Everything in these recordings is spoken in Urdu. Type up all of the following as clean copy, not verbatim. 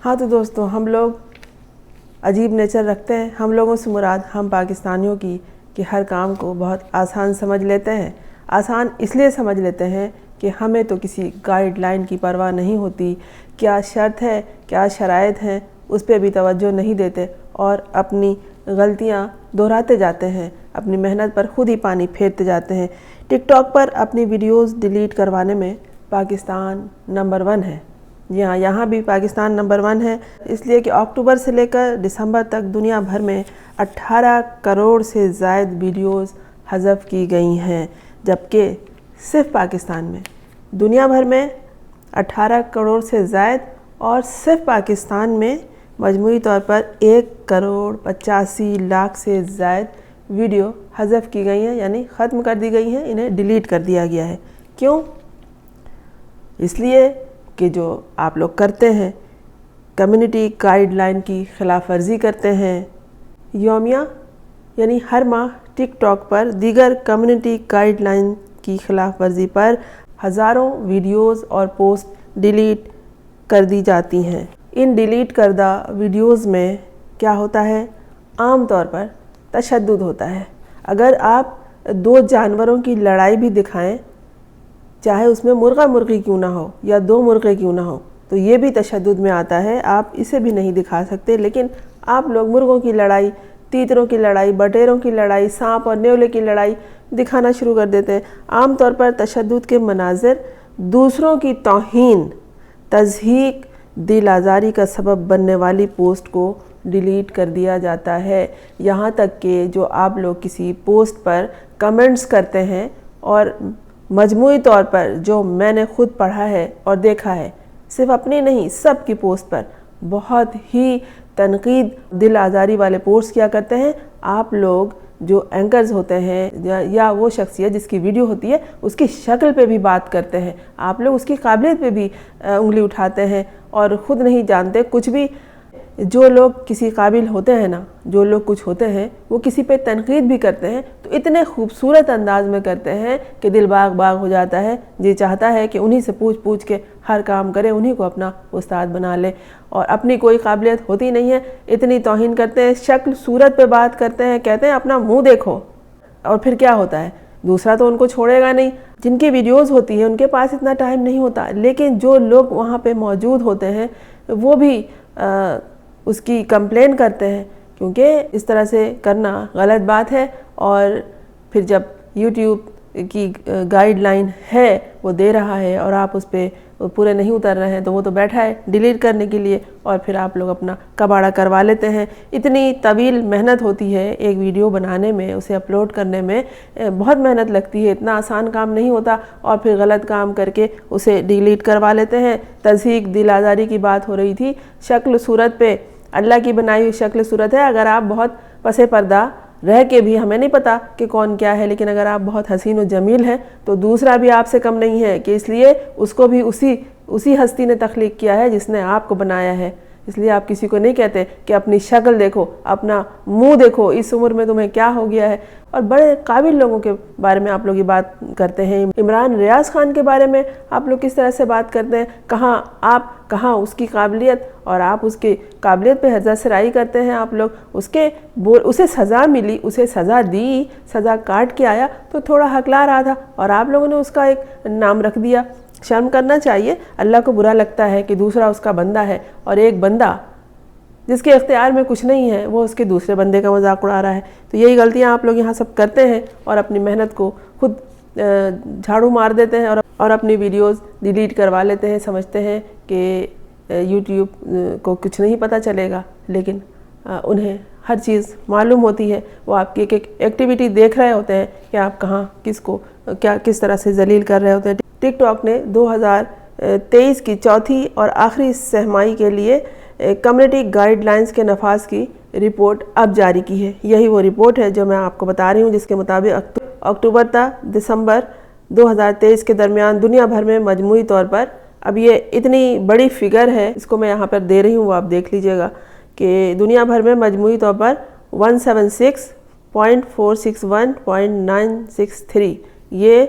ہاں تو دوستوں، ہم لوگ عجیب نیچر رکھتے ہیں. ہم لوگوں سے مراد ہم پاکستانیوں کی کہ ہر کام کو بہت آسان سمجھ لیتے ہیں. آسان اس لیے سمجھ لیتے ہیں کہ ہمیں تو کسی گائیڈ لائن کی پرواہ نہیں ہوتی. کیا شرط ہے، کیا شرائط ہیں، اس پہ بھی توجہ نہیں دیتے اور اپنی غلطیاں دہراتے جاتے ہیں. اپنی محنت پر خود ہی پانی پھیرتے جاتے ہیں. ٹک ٹاک پر اپنی ویڈیوز ڈیلیٹ کروانے میں پاکستان نمبر 1 ہے. جی ہاں، یہاں بھی پاکستان نمبر 1 ہے، اس لیے کہ اکتوبر سے لے کر دسمبر تک دنیا بھر میں 18 کروڑ سے زائد ویڈیوز حذف کی گئی ہیں، جبکہ صرف پاکستان میں دنیا بھر میں 18 کروڑ سے زائد اور صرف پاکستان میں مجموعی طور پر 1 کروڑ 85 لاکھ سے زائد ویڈیو حذف کی گئی ہیں، یعنی ختم کر دی گئی ہیں، انہیں ڈیلیٹ کر دیا گیا ہے. کیوں؟ اس لیے کہ جو آپ لوگ کرتے ہیں، کمیونٹی گائیڈ لائن کی خلاف ورزی کرتے ہیں. یومیہ یعنی ہر ماہ ٹک ٹاک پر دیگر کمیونٹی گائیڈ لائن کی خلاف ورزی پر ہزاروں ویڈیوز اور پوسٹ ڈیلیٹ کر دی جاتی ہیں. ان ڈیلیٹ کردہ ویڈیوز میں کیا ہوتا ہے؟ عام طور پر تشدد ہوتا ہے. اگر آپ 2 جانوروں کی لڑائی بھی دکھائیں، چاہے اس میں مرغہ مرغی کیوں نہ ہو یا 2 مرغے کیوں نہ ہو، تو یہ بھی تشدد میں آتا ہے. آپ اسے بھی نہیں دکھا سکتے، لیکن آپ لوگ مرغوں کی لڑائی، تیتروں کی لڑائی، بٹیروں کی لڑائی، سانپ اور نیولے کی لڑائی دکھانا شروع کر دیتے ہیں. عام طور پر تشدد کے مناظر، دوسروں کی توہین، تضحیک، دل آزاری کا سبب بننے والی پوسٹ کو ڈیلیٹ کر دیا جاتا ہے. یہاں تک کہ جو آپ لوگ کسی پوسٹ پر کمنٹس کرتے ہیں، اور مجموعی طور پر جو میں نے خود پڑھا ہے اور دیکھا ہے، صرف اپنی نہیں سب کی پوسٹ پر بہت ہی تنقید، دل آزاری والے پوسٹ کیا کرتے ہیں. آپ لوگ جو اینکرز ہوتے ہیں یا وہ شخصیت جس کی ویڈیو ہوتی ہے، اس کی شکل پہ بھی بات کرتے ہیں. آپ لوگ اس کی قابلیت پہ بھی انگلی اٹھاتے ہیں اور خود نہیں جانتے کچھ بھی. جو لوگ کسی قابل ہوتے ہیں نا، جو لوگ کچھ ہوتے ہیں، وہ کسی پہ تنقید بھی کرتے ہیں تو اتنے خوبصورت انداز میں کرتے ہیں کہ دل باغ باغ ہو جاتا ہے. جی چاہتا ہے کہ انہی سے پوچھ کے ہر کام کرے، انہی کو اپنا استاد بنا لے، اور اپنی کوئی قابلیت ہوتی نہیں ہے. اتنی توہین کرتے ہیں، شکل صورت پہ بات کرتے ہیں، کہتے ہیں اپنا منہ دیکھو. اور پھر کیا ہوتا ہے؟ دوسرا تو ان کو چھوڑے گا نہیں. جن کی ویڈیوز ہوتی ہیں ان کے پاس اتنا ٹائم نہیں ہوتا، لیکن جو لوگ وہاں پہ موجود ہوتے ہیں وہ بھی اس کی کمپلین کرتے ہیں، کیونکہ اس طرح سے کرنا غلط بات ہے. اور پھر جب یوٹیوب کی گائیڈ لائن ہے، وہ دے رہا ہے، اور آپ اس پہ پورے نہیں اتر رہے ہیں، تو وہ تو بیٹھا ہے ڈیلیٹ کرنے کے لیے، اور پھر آپ لوگ اپنا کباڑہ کروا لیتے ہیں. اتنی طویل محنت ہوتی ہے ایک ویڈیو بنانے میں، اسے اپلوڈ کرنے میں بہت محنت لگتی ہے. اتنا آسان کام نہیں ہوتا، اور پھر غلط کام کر کے اسے ڈیلیٹ کروا لیتے ہیں. تضحیک، دل آزاری کی بات ہو رہی تھی. شکل صورت پہ اللہ کی بنائی ہوئی شکل صورت ہے. اگر آپ بہت پس پردہ رہ کے بھی، ہمیں نہیں پتا کہ کون کیا ہے، لیکن اگر آپ بہت حسین و جمیل ہیں تو دوسرا بھی آپ سے کم نہیں ہے، کہ اس لیے اس کو بھی اسی ہستی نے تخلیق کیا ہے جس نے آپ کو بنایا ہے. اس لیے آپ کسی کو نہیں کہتے کہ اپنی شکل دیکھو، اپنا منہ دیکھو، اس عمر میں تمہیں کیا ہو گیا ہے. اور بڑے قابل لوگوں کے بارے میں آپ لوگ یہ بات کرتے ہیں. عمران ریاض خان کے بارے میں آپ لوگ کس طرح سے بات کرتے ہیں. کہاں اس کی قابلیت، اور آپ اس کی قابلیت پہ حضرت سرائی کرتے ہیں. آپ لوگ اسے سزا ملی، اسے سزا دی، سزا کاٹ کے آیا تو تھوڑا حقلا رہا تھا، اور آپ لوگوں نے اس کا ایک نام رکھ دیا. شرم کرنا چاہیے. اللہ کو برا لگتا ہے کہ دوسرا اس کا بندہ ہے، اور ایک بندہ جس کے اختیار میں کچھ نہیں ہے، وہ اس کے دوسرے بندے کا مذاق اڑا رہا ہے. تو یہی غلطیاں آپ لوگ یہاں سب کرتے ہیں، اور اپنی محنت کو خود جھاڑو مار دیتے ہیں اور اپنی ویڈیوز ڈیلیٹ کروا لیتے ہیں. سمجھتے ہیں کہ یوٹیوب کو کچھ نہیں پتہ چلے گا، لیکن انہیں ہر چیز معلوم ہوتی ہے. وہ آپ کی ایک ایکٹیویٹی دیکھ رہے ہوتے ہیں کہ آپ کہاں کس کو کس طرح سے ذلیل کر رہے ہوتے ہیں. ٹک ٹاک نے 2023 کی چوتھی اور آخری سہمائی کے لیے کمیونٹی گائیڈ لائنز کے نفاذ کی رپورٹ اب جاری کی ہے. یہی وہ رپورٹ ہے جو میں آپ کو بتا رہی ہوں، جس کے مطابق اکتوبر تا دسمبر 2023 کے درمیان دنیا بھر میں مجموعی طور پر، اب یہ اتنی بڑی فگر ہے، اس کو میں یہاں پر دے رہی ہوں، وہ آپ دیکھ لیجئے گا، کہ دنیا بھر میں مجموعی طور پر 176.461.963 یہ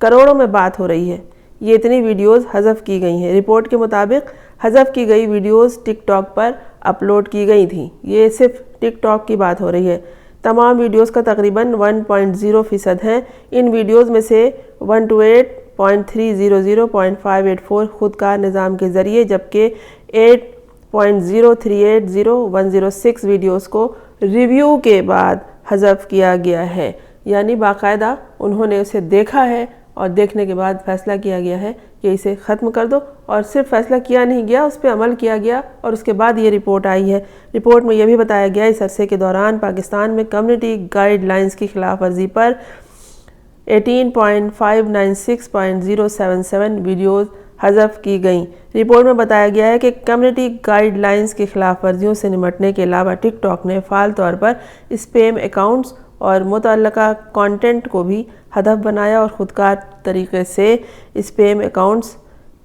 کروڑوں میں بات ہو رہی ہے. یہ اتنی ویڈیوز حذف کی گئی ہیں. رپورٹ کے مطابق حذف کی گئی ویڈیوز ٹک ٹاک پر اپلوڈ کی گئی تھیں۔ یہ صرف ٹک ٹاک کی بات ہو رہی ہے۔ تمام ویڈیوز کا تقریباً 1.0% ہیں۔ ان ویڈیوز میں سے 128.300.584 خود کار نظام کے ذریعے، جبکہ 8.0380106 ویڈیوز کو ریویو کے بعد حذف کیا گیا ہے، یعنی باقاعدہ انہوں نے اسے دیکھا ہے اور دیکھنے کے بعد فیصلہ کیا گیا ہے کہ اسے ختم کر دو، اور صرف فیصلہ کیا نہیں گیا، اس پہ عمل کیا گیا، اور اس کے بعد یہ رپورٹ آئی ہے۔ رپورٹ میں یہ بھی بتایا گیا اس عرصے کے دوران پاکستان میں کمیونٹی گائیڈ لائنز کی خلاف ورزی پر 18.596.077 ویڈیوز حذف کی گئیں۔ رپورٹ میں بتایا گیا ہے کہ کمیونٹی گائیڈ لائنز کی خلاف ورزیوں سے نمٹنے کے علاوہ ٹک ٹاک نے فعال طور پر اسپیم اکاؤنٹس اور متعلقہ کانٹینٹ کو بھی ہدف بنایا اور خودکار طریقے سے اسپیم اکاؤنٹس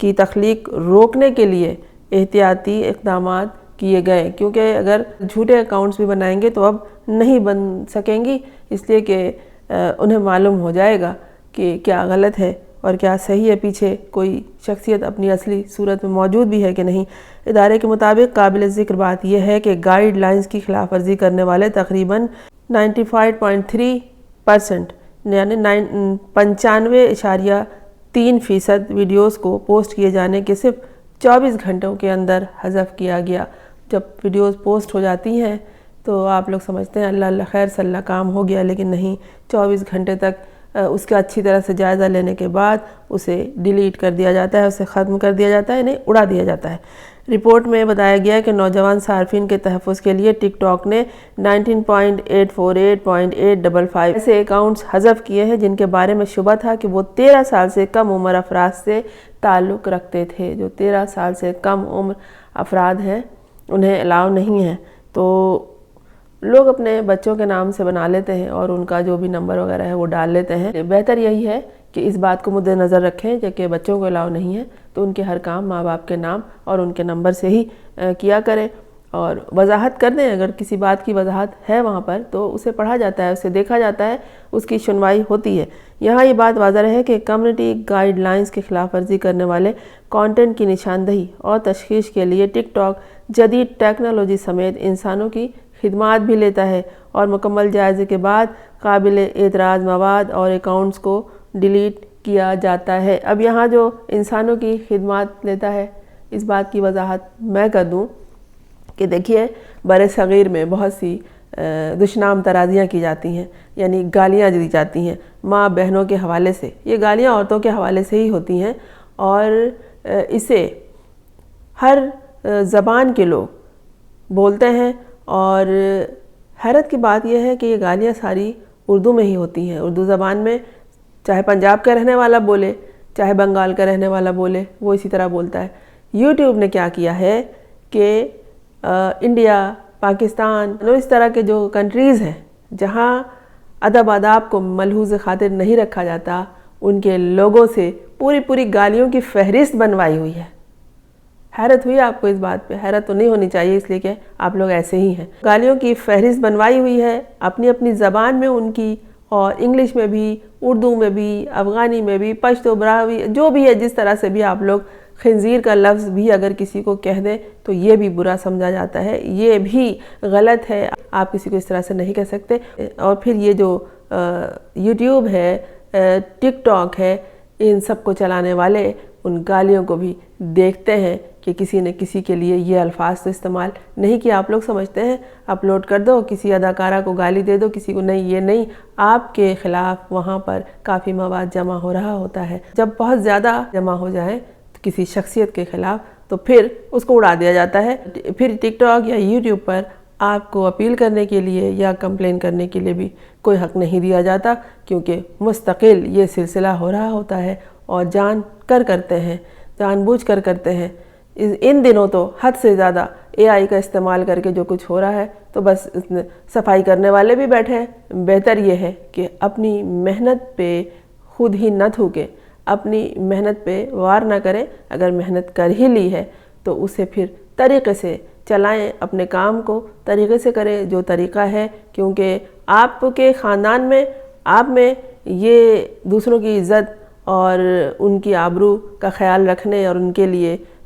کی تخلیق روکنے کے لیے احتیاطی اقدامات کیے گئے، کیونکہ اگر جھوٹے اکاؤنٹس بھی بنائیں گے تو اب نہیں بن سکیں گی، اس لیے کہ انہیں معلوم ہو جائے گا کہ کیا غلط ہے اور کیا صحیح ہے، پیچھے کوئی شخصیت اپنی اصلی صورت میں موجود بھی ہے کہ نہیں۔ ادارے کے مطابق قابل ذکر بات یہ ہے کہ گائیڈ لائنز کی خلاف ورزی کرنے والے تقریباً 95.3% یعنی 95.3% ویڈیوز کو پوسٹ کیے جانے کے صرف 24 گھنٹوں کے اندر حذف کیا گیا۔ جب ویڈیوز پوسٹ ہو جاتی ہیں تو آپ لوگ سمجھتے ہیں اللہ اللہ خیر صلی اللہ کام ہو گیا، لیکن نہیں، 24 گھنٹے تک اس کا اچھی طرح سے جائزہ لینے کے بعد اسے ڈیلیٹ کر دیا جاتا ہے، اسے ختم کر دیا جاتا ہے، انہیں اڑا دیا جاتا ہے۔ رپورٹ میں بتایا گیا ہے کہ نوجوان صارفین کے تحفظ کے لیے ٹک ٹاک نے 19.848.855 ایسے اکاؤنٹس حذف کیے ہیں جن کے بارے میں شبہ تھا کہ وہ 13 سال سے کم عمر افراد سے تعلق رکھتے تھے۔ جو 13 سال سے کم عمر افراد ہیں انہیں الاؤ نہیں ہے، تو لوگ اپنے بچوں کے نام سے بنا لیتے ہیں اور ان کا جو بھی نمبر وغیرہ ہے وہ ڈال لیتے ہیں۔ بہتر یہی ہے کہ اس بات کو مد نظر رکھیں کہ بچوں کو الاؤ نہیں ہے تو ان کے ہر کام ماں باپ کے نام اور ان کے نمبر سے ہی کیا کریں، اور وضاحت کر دیں۔ اگر کسی بات کی وضاحت ہے وہاں پر تو اسے پڑھا جاتا ہے، اسے دیکھا جاتا ہے، اس کی سنوائی ہوتی ہے۔ یہاں یہ بات واضح ہے کہ کمیونٹی گائیڈ لائنز کی خلاف ورزی کرنے والے کانٹینٹ کی نشاندہی اور تشخیص کے لیے ٹک ٹاک جدید ٹیکنالوجی سمیت انسانوں کی خدمات بھی لیتا ہے، اور مکمل جائزے کے بعد قابل اعتراض مواد اور اکاؤنٹس کو ڈیلیٹ کیا جاتا ہے۔ اب یہاں جو انسانوں کی خدمات لیتا ہے، اس بات کی وضاحت میں کر دوں کہ دیکھیے بر صغیر میں بہت سی دشنام ترازیاں کی جاتی ہیں، یعنی گالیاں دی جاتی ہیں ماں بہنوں کے حوالے سے۔ یہ گالیاں عورتوں کے حوالے سے ہی ہوتی ہیں، اور اسے ہر زبان کے لوگ بولتے ہیں، اور حیرت کی بات یہ ہے کہ یہ گالیاں ساری اردو میں ہی ہوتی ہیں۔ اردو زبان میں چاہے پنجاب کا رہنے والا بولے، چاہے بنگال کا رہنے والا بولے، وہ اسی طرح بولتا ہے۔ یوٹیوب نے کیا کیا ہے کہ انڈیا، پاکستان، اس طرح کے جو کنٹریز ہیں جہاں ادب آداب کو ملحوظ خاطر نہیں رکھا جاتا، ان کے لوگوں سے پوری گالیوں کی فہرست بنوائی ہوئی ہے۔ حیرت ہوئی آپ کو اس بات پہ؟ حیرت تو نہیں ہونی چاہیے، اس لیے کہ آپ لوگ ایسے ہی ہیں۔ گالیوں کی فہرست بنوائی ہوئی ہے اپنی زبان میں ان کی، اور انگلش میں بھی، اردو میں بھی، افغانی میں بھی، پشتو براہوی، جو بھی ہے، جس طرح سے بھی آپ لوگ خنزیر کا لفظ بھی اگر کسی کو کہہ دیں تو یہ بھی برا سمجھا جاتا ہے، یہ بھی غلط ہے، آپ کسی کو اس طرح سے نہیں کہہ سکتے۔ اور پھر یہ جو یوٹیوب ہے، ٹک ٹاک ہے، ان سب کو چلانے والے ان گالیوں کو بھی دیکھتے ہیں کہ کسی نے کسی کے لیے یہ الفاظ تو استعمال نہیں کیا۔ آپ لوگ سمجھتے ہیں اپلوڈ کر دو، کسی اداکارہ کو گالی دے دو، کسی کو نہیں، یہ نہیں، آپ کے خلاف وہاں پر کافی مواد جمع ہو رہا ہوتا ہے۔ جب بہت زیادہ جمع ہو جائے کسی شخصیت کے خلاف تو پھر اس کو اڑا دیا جاتا ہے۔ پھر ٹک ٹاک یا یوٹیوب پر آپ کو اپیل کرنے کے لیے یا کمپلین کرنے کے لیے بھی کوئی حق نہیں دیا جاتا، کیونکہ مستقل یہ سلسلہ ہو رہا ہوتا ہے، اور جان بوجھ کر کرتے ہیں۔ ان دنوں تو حد سے زیادہ اے آئی کا استعمال کر کے جو کچھ ہو رہا ہے تو بس صفائی کرنے والے بھی بیٹھے ہیں۔ بہتر یہ ہے کہ اپنی محنت پہ خود ہی نہ تھوکیں، اپنی محنت پہ وار نہ کریں۔ اگر محنت کر ہی لی ہے تو اسے پھر طریقے سے چلائیں، اپنے کام کو طریقے سے کریں جو طریقہ ہے، کیونکہ آپ کے خاندان میں، آپ میں یہ دوسروں کی عزت اور ان کی آبرو کا خیال رکھنے اور ان کے لیے